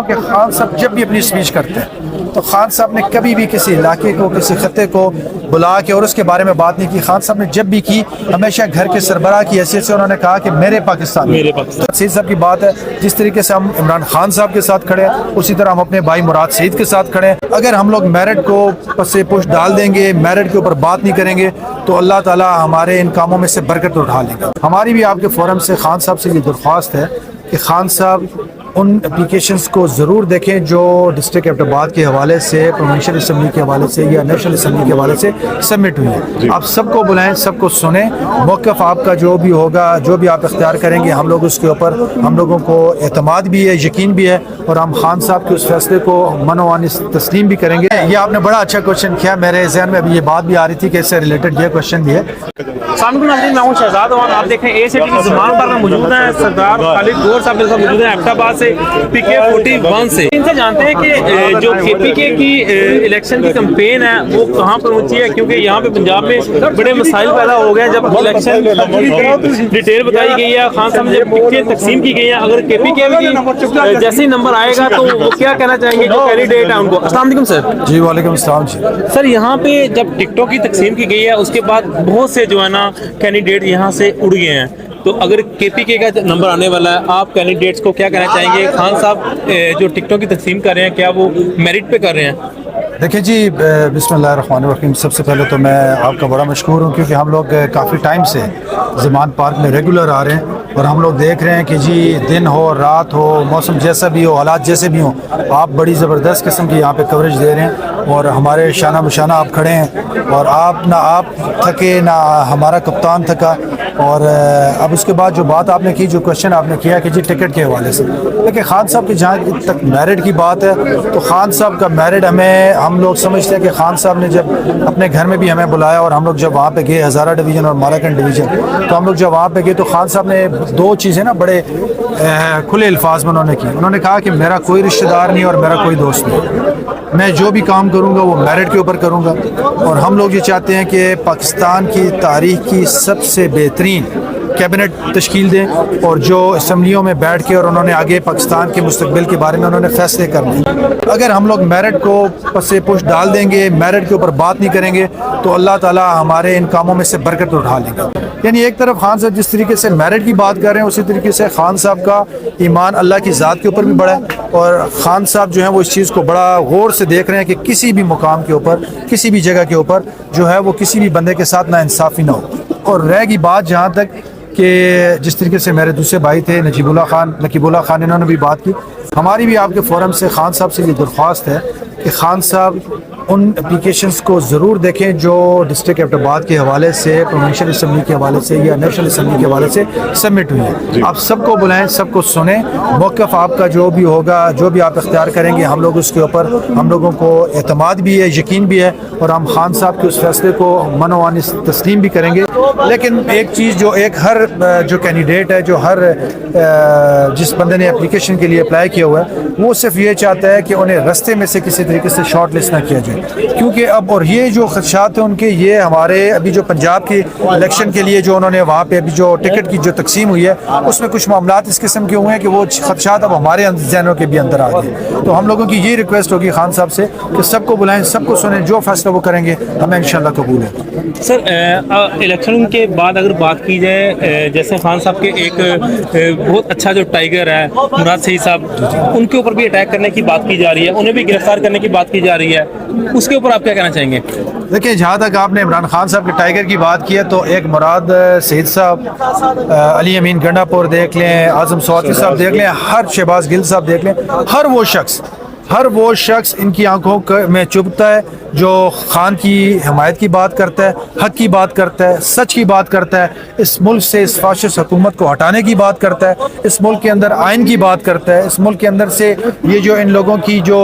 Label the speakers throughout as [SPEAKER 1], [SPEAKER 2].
[SPEAKER 1] کہ خان صاحب جب بھی اپنی اسپیچ کرتے ہیں تو خان صاحب نے کبھی بھی کسی علاقے کو کسی خطے کو بلا کے اور اس کے بارے میں بات نہیں کی. خان صاحب نے جب بھی کی ہمیشہ گھر کے سربراہ کی حیثیت سے انہوں نے کہا کہ میرے پاکستان. سعید صاحب کی بات ہے, جس طریقے سے ہم عمران خان صاحب کے ساتھ کھڑے ہیں اسی طرح ہم اپنے بھائی مراد سعید کے ساتھ کھڑے ہیں. اگر ہم لوگ میرٹ کو پس پش ڈال دیں گے, میرٹ کے اوپر بات نہیں کریں گے تو اللہ تعالیٰ ہمارے ان کاموں میں سے برکت اٹھا لے گا. ہماری بھی آپ کے فورم سے خان صاحب سے یہ درخواست ہے کہ خان صاحب ان اپلیکیشنز کو ضرور دیکھیں جو ڈسٹرکٹ ایبٹ آباد کے حوالے سے, پروونشل اسمبلی کے حوالے سے یا نیشنل اسمبلی کے حوالے سے سبمٹ ہوئی ہیں. آپ سب کو بلائیں, سب کو سنیں, موقف آپ کا جو بھی ہوگا, جو بھی آپ اختیار کریں گے, ہم لوگ اس کے اوپر, ہم لوگوں کو اعتماد بھی ہے, یقین بھی ہے, اور ہم خان صاحب کے اس فیصلے کو منوانی تسلیم بھی کریں گے. یہ آپ نے بڑا اچھا کوشچن کیا, میرے ذہن میں ابھی یہ بات بھی آ رہی تھی کہ اس سے ریلیٹڈ یہ کوشچن بھی ہے.
[SPEAKER 2] میں ہوں شہزاد اور آپ دیکھیں اے سی ٹی کی زبان پر میں موجود ہیں سردار خالد گور صاحب میرے ساتھ موجود ہیں ایبٹ آباد سے, پی کے 41 سے. ان سے جانتے ہیں کہ جو کے پی کے کی الیکشن کی کمپین ہے وہ کہاں پر پہنچی ہے, کیونکہ یہاں پہ پنجاب میں بڑے مسائل پیدا ہو گئے ہیں. جب الیکشن ڈیٹیل بتائی گئی ہے, خان صاحب نے ٹکٹیں تقسیم کی گئی ہیں, اگر کے پی کے جیسے ہی نمبر آئے گا تو وہ کیا کہنا چاہیں گے جو کینڈیڈیٹ ہیں ان کو؟ السلام علیکم سر.
[SPEAKER 1] جی وعلیکم السلام. جی
[SPEAKER 2] سر, یہاں پہ جب ٹکٹوں کی تقسیم کی گئی ہے اس کے بعد بہت سے جو ہے نا کینڈیڈیٹ یہاں سے اڑ گئے ہیں, تو اگر کے پی کے کا نمبر آنے والا ہے آپ کینڈیڈیٹس کو کیا کہنا چاہیں گے؟ خان صاحب جو ٹکٹوں کی تقسیم کر رہے ہیں کیا وہ میرٹ پہ کر رہے ہیں؟
[SPEAKER 1] دیکھیں جی, بسم اللہ الرحمن الرحیم. سب سے پہلے تو میں آپ کا بڑا مشکور ہوں کیونکہ ہم لوگ کافی ٹائم سے زمان پارک میں ریگولر آ رہے ہیں اور ہم لوگ دیکھ رہے ہیں کہ جی دن ہو رات ہو, موسم جیسا بھی ہو, حالات جیسے بھی ہوں, آپ بڑی زبردست قسم کی یہاں پہ کوریج دے رہے ہیں اور ہمارے شانہ بشانہ آپ کھڑے ہیں اور آپ نہ آپ تھکے نہ ہمارا کپتان تھکا. اور اب اس کے بعد جو بات آپ نے کی, جو کوشچن آپ نے کیا کہ جی ٹکٹ کے حوالے سے, لیکن خان صاحب کی جہاں تک میرٹ کی بات ہے تو خان صاحب کا میرٹ ہم لوگ سمجھتے ہیں کہ خان صاحب نے جب اپنے گھر میں بھی ہمیں بلایا اور ہم لوگ جب وہاں پہ گئے ہزارہ ڈویژن اور مالاکنڈ ڈویژن, تو ہم لوگ جب وہاں پہ گئے تو خان صاحب نے دو چیزیں نا بڑے کھلے الفاظ میں انہوں نے کی. انہوں نے کہا کہ میرا کوئی رشتہ دار نہیں اور میرا کوئی دوست نہیں, میں جو بھی کام کروں گا وہ میرٹ کے اوپر کروں گا. اور ہم لوگ یہ چاہتے ہیں کہ پاکستان کی تاریخ کی سب سے بہترین کیبنٹ تشکیل دیں اور جو اسمبلیوں میں بیٹھ کے اور انہوں نے آگے پاکستان کے مستقبل کے بارے میں انہوں نے فیصلے کرنے. اگر ہم لوگ میرٹ کو پس پش ڈال دیں گے, میرٹ کے اوپر بات نہیں کریں گے تو اللہ تعالیٰ ہمارے ان کاموں میں سے برکت اٹھا لے گا. یعنی ایک طرف خان صاحب جس طریقے سے میرٹ کی بات کر رہے ہیں اسی طریقے سے خان صاحب کا ایمان اللہ کی ذات کے اوپر بھی بڑا ہے اور خان صاحب جو ہیں وہ اس چیز کو بڑا غور سے دیکھ رہے ہیں کہ کسی بھی مقام کے اوپر, کسی بھی جگہ کے اوپر جو ہے وہ کسی بھی بندے کے ساتھ ناانصافی نہ ہو. اور رہ گی بات جہاں تک کہ جس طریقے سے میرے دوسرے بھائی تھے نقیب اللہ خان انہوں نے بھی بات کی, ہماری بھی آپ کے فورم سے خان صاحب سے یہ درخواست ہے کہ خان صاحب ان اپلیکیشنز کو ضرور دیکھیں جو ڈسٹرکٹ ایبٹ آباد کے حوالے سے, پروونشل اسمبلی کے حوالے سے یا نیشنل اسمبلی کے حوالے سے سبمٹ ہوئی ہیں. آپ سب کو بلائیں, سب کو سنیں, موقف آپ کا جو بھی ہوگا, جو بھی آپ اختیار کریں گے, ہم لوگ اس کے اوپر, ہم لوگوں کو اعتماد بھی ہے, یقین بھی ہے, اور ہم خان صاحب کے اس فیصلے کو منوانی تسلیم بھی کریں گے. لیکن ایک چیز جو ہر جو کینڈیڈیٹ ہے, جو ہر جس بندے نے اپلیکیشن کے لیے اپلائی کیا ہوا ہے وہ صرف یہ چاہتا ہے کہ انہیں رستے میں سے کسی طریقے سے شارٹ لسٹ نہ کیا جائے, کیونکہ اب اور یہ جو خدشات ہیں ان کے, یہ ہمارے ابھی جو پنجاب کی الیکشن کے لیے جو انہوں نے وہاں پہ ابھی جو ٹکٹ کی جو تقسیم ہوئی ہے اس میں کچھ معاملات اس قسم کے ہوئے ہیں کہ وہ خدشات اب ہمارے ذہنوں کے بھی اندر آ گئے. تو ہم لوگوں کی یہ ریکویسٹ ہوگی خان صاحب سے کہ سب کو بلائیں, سب کو سنیں, جو فیصلہ وہ کریں گے ہمیں انشاءاللہ قبول ہے.
[SPEAKER 2] سر, الیکشن کے بعد اگر بات کی جائے, جیسے خان صاحب کے ایک بہت اچھا جو ٹائیگر ہے مراد سعید صاحب, ان کے اوپر بھی اٹیک کرنے کی بات کی جا رہی ہے, انہیں بھی گرفتار کرنے کی بات کی جا رہی ہے, اس کے اوپر آپ کیا کہنا چاہیں گے؟
[SPEAKER 1] دیکھیں, جہاں تک آپ نے عمران خان صاحب کے ٹائیگر کی بات کی ہے تو ایک مراد سعید صاحب, علی امین گنڈا پور دیکھ لیں, اعظم سواتی صاحب دیکھ لیں, ہر شہباز گل صاحب دیکھ لیں, ہر وہ شخص ان کی آنکھوں میں چبھتا ہے جو خان کی حمایت کی بات کرتا ہے, حق کی بات کرتا ہے, سچ کی بات کرتا ہے, اس ملک سے اس فاشسٹ حکومت کو ہٹانے کی بات کرتا ہے, اس ملک کے اندر آئین کی بات کرتا ہے, اس ملک کے اندر سے یہ جو ان لوگوں کی جو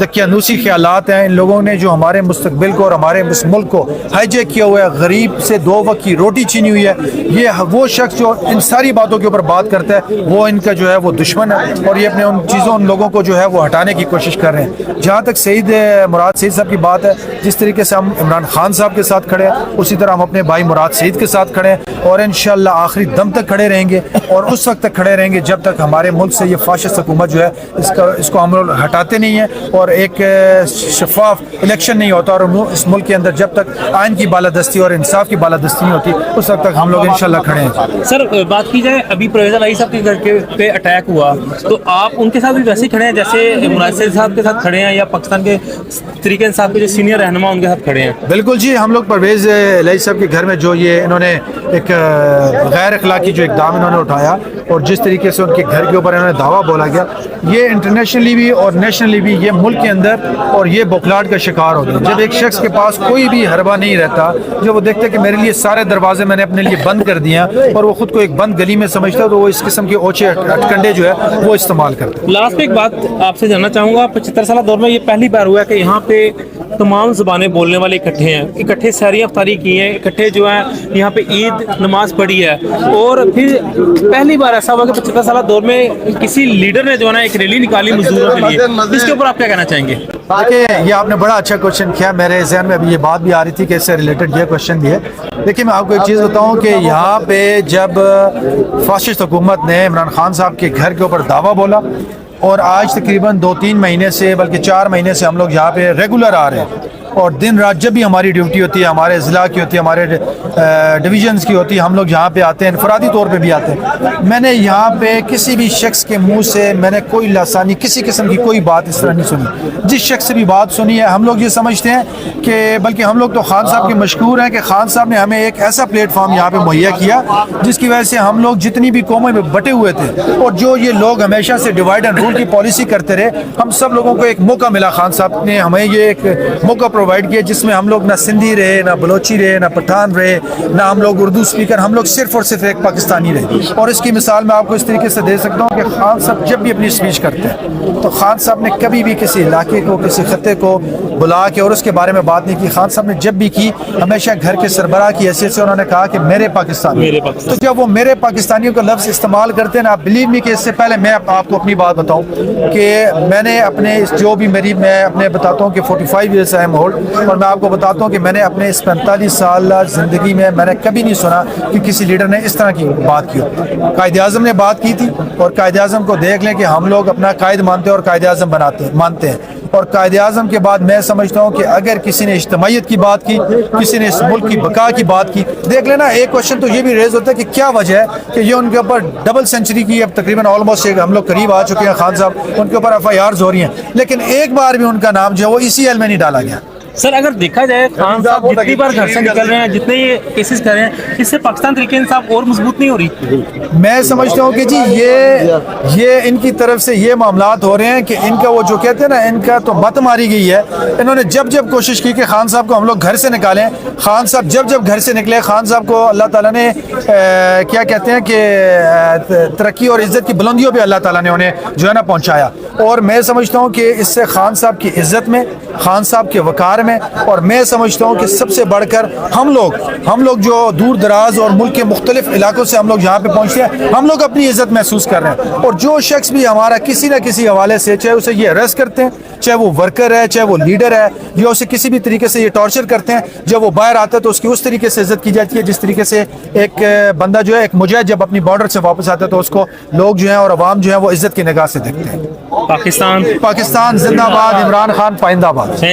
[SPEAKER 1] دقیانوسی خیالات ہیں, ان لوگوں نے جو ہمارے مستقبل کو اور ہمارے اس ملک کو ہائی جیک کیا ہوا ہے, غریب سے 2 وقت کی روٹی چھینی ہوئی ہے, یہ وہ شخص جو ان ساری باتوں کے اوپر بات کرتا ہے وہ ان کا جو ہے وہ دشمن ہے, اور یہ اپنے ان چیزوں, ان لوگوں کو جو ہے وہ ہٹانے کی کوشش کوشش کر رہے ہیں. جہاں تک مراد سعید صاحب کی بات ہے, جس طریقے سے ہم عمران خان صاحب کے ساتھ کھڑے ہیں, اسی طرح ہم اپنے بھائی مراد سعید کے ساتھ کھڑے ہیں, اور انشاءاللہ آخری دم تک کھڑے رہیں گے, اور اس وقت تک کھڑے رہیں گے جب تک ہمارے ملک سے یہ فاشسٹ حکومت جو ہے اس کو ہم لوگ ہٹاتے نہیں ہیں, اور ایک شفاف الیکشن نہیں ہوتا, اور اس ملک کے اندر جب تک آئین کی بالادستی اور انصاف کی بالادستی نہیں ہوتی, اس وقت تک ہم لوگ انشاءاللہ کھڑے ہیں.
[SPEAKER 2] سر بات کی جائے, ابھی پرویز الہی صاحب کے گھر پہ اٹیک ہوا, تو آپ ان کے ساتھ بھی ویسے ہی کھڑے ہیں جیسے مراد سعید صاحب کے ساتھ کھڑے ہیں, یا پاکستان کے طریقہ انصاف کے جو سینئر رہنما ان کے ساتھ کھڑے ہیں؟
[SPEAKER 1] بالکل جی, ہم لوگ پرویز الہی صاحب کے گھر میں جو یہ انہوں نے ایک غیر اخلاقی جو اقدام انہوں نے اٹھایا, اور جس طریقے سے ان کے گھر کے اوپر انہوں نے دعویٰ بولا گیا, یہ انٹرنیشنلی بھی اور نیشنلی بھی یہ ملک کے اندر اور یہ بوکھلاٹ کا شکار ہو گیا. جب ایک شخص کے پاس کوئی بھی حربہ نہیں رہتا, جب وہ دیکھتا ہے کہ میرے لیے سارے دروازے میں نے اپنے لیے بند کر دیا, اور وہ خود کو ایک بند گلی میں سمجھتا ہے, تو وہ اس قسم کے اوچے ہٹکنڈے جو ہے وہ استعمال کرتا ہے.
[SPEAKER 2] لاسٹ پہ ایک بات آپ سے جاننا چاہوں گا, 75 سالہ دور میں یہ پہلی بار ہوا ہے کہ یہاں پہ تمام زبانیں بولنے والے اکٹھے ہیں, اکٹھے سحری افطاری کی ہیں, اکٹھے جو ہیں یہاں پہ عید نماز پڑھی ہے, اور پھر پہلی بار ایسا ہوا کہ 75 سالہ دور میں کسی لیڈر نے جو ہے نا ایک ریلی نکالی مزدوروں کے لیے. اس کے اوپر آپ کیا کہنا چاہیں گے؟
[SPEAKER 1] دیکھیے, یہ آپ نے بڑا اچھا کوشچن کیا, میرے ذہن میں ابھی یہ بات بھی آ رہی تھی کہ اس سے ریلیٹڈ یہ کوشچن بھی ہے. دیکھیے, میں آپ کو ایک چیز بتاؤں کہ یہاں پہ جب فاشسٹ حکومت نے عمران خان صاحب کے گھر کے اوپر دعویٰ بولا, اور آج تقریباً 2-3 مہینے سے بلکہ 4 مہینے سے ہم لوگ یہاں پہ ریگولر آ رہے ہیں, اور دن رات جب بھی ہماری ڈیوٹی ہوتی ہے, ہمارے ضلع کی ہوتی ہے, ہمارے ڈویژنز کی ہوتی ہے, ہم لوگ یہاں پہ آتے ہیں, انفرادی طور پہ بھی آتے ہیں. میں نے یہاں پہ کسی بھی شخص کے منہ سے میں نے کوئی لسانی کسی قسم کی کوئی بات اس طرح نہیں سنی. جس شخص سے بھی بات سنی ہے, ہم لوگ یہ سمجھتے ہیں کہ بلکہ ہم لوگ تو خان صاحب کے مشکور ہیں کہ خان صاحب نے ہمیں ایک ایسا پلیٹ فارم یہاں پہ مہیا کیا جس کی وجہ سے ہم لوگ جتنی بھی قومیں میں بٹے ہوئے تھے, اور جو یہ لوگ ہمیشہ سے ڈیوائڈ اینڈ رول کی پالیسی کرتے رہے, ہم سب لوگوں کو ایک موقع ملا. خان صاحب نے ہمیں یہ ایک موقع پرووائڈ کیا جس میں ہم لوگ نہ سندھی رہے, نہ بلوچی رہے, نہ پٹھان رہے, نہ ہم لوگ اردو اسپیکر, ہم لوگ صرف اور صرف ایک پاکستانی رہے. اور اس کی مثال میں آپ کو اس طریقے سے دے سکتا ہوں کہ خان صاحب جب بھی اپنی اسپیچ کرتے ہیں تو خان صاحب نے کبھی بھی کسی علاقے کو, کسی خطے کو بلا کے اور اس کے بارے میں بات نہیں کی. خان صاحب نے جب بھی کی, ہمیشہ گھر کے سربراہ کی حیثیت سے انہوں نے کہا کہ میرے پاکستانی. تو جب وہ میرے پاکستانیوں کا لفظ استعمال کرتے ہیں نا, آپ بلیو می کہ اس سے پہلے میں آپ کو اپنی بات بتاؤں کہ میں نے اپنے جو بھی میں اپنے بتاتا ہوں کہ 45 ایئرس آئی ایم اولڈ, اور میں آپ کو بتاتا ہوں کہ میں نے اپنے اس 45 سال زندگی میں نے کبھی نہیں سنا کہ کسی لیڈر نے اس طرح کی بات کی. قائد اعظم نے بات کی تھی, اور قائد اعظم کو دیکھ لیں کہ ہم لوگ اپنا قائد مانتے ہیں اور قائد اعظم مانتے ہیں. اور قائد اعظم کے بعد میں سمجھتا ہوں کہ اگر کسی نے اجتماعیت کی بات کی, کسی نے اس ملک کی بقا کی بات کی, دیکھ لینا ایک کوشچن تو یہ بھی ریز ہوتا ہے کہ کیا وجہ ہے کہ یہ ان کے اوپر ڈبل سینچری کی اب تقریباً آلموسٹ ہم لوگ قریب آ چکے ہیں خان صاحب, ان کے اوپر FIRs ہو رہی ہیں, لیکن ایک بار بھی ان کا نام جو ہے وہ ECL میں نہیں ڈالا گیا.
[SPEAKER 2] سر اگر دیکھا جائے خان صاحب جتنی بار گھر سے نکل رہے ہیں, جتنے یہ کیسز کر رہے ہیں, اس سے پاکستان طریقے انصاف اور مضبوط نہیں ہو رہی؟
[SPEAKER 1] میں سمجھتا ہوں کہ جی یہ ان کی طرف سے یہ معاملات ہو رہے ہیں کہ ان کا وہ جو کہتے ہیں نا, ان کا تو مت ماری گئی ہے. انہوں نے جب کوشش کی کہ خان صاحب کو ہم لوگ گھر سے نکالیں, خان صاحب جب گھر سے نکلے, خان صاحب کو اللہ تعالیٰ نے کیا کہتے ہیں کہ ترقی اور عزت کی بلندیوں پہ اللہ تعالیٰ نے انہیں جو ہے نا پہنچایا. اور میں سمجھتا ہوں کہ اس سے خان صاحب کی عزت میں, خان صاحب کے وقار میں, اور میں سمجھتا ہوں کہ سب سے بڑھ کر ہم لوگ جو دور دراز اور ملک کے مختلف علاقوں سے ہم لوگ یہاں پہ پہنچتے ہیں, ہم لوگ اپنی عزت محسوس کر رہے ہیں. اور جو شخص بھی ہمارا کسی نہ کسی حوالے سے, چاہے اسے یہ اریسٹ کرتے ہیں, چاہے وہ ورکر ہے, چاہے وہ لیڈر ہے, یا اسے کسی بھی طریقے سے یہ ٹارچر کرتے ہیں, جب وہ باہر آتا ہے تو اس کی اس طریقے سے عزت کی جاتی ہے جس طریقے سے ایک بندہ جو ہے, ایک مجاہد جب اپنی بارڈر سے واپس آتا ہے تو اس کو لوگ جو ہیں اور عوام جو ہے وہ عزت کی نگاہ سے دیکھتے ہیں.
[SPEAKER 2] پاکستان
[SPEAKER 1] زندہ باد, عمران خان پائندہ باد.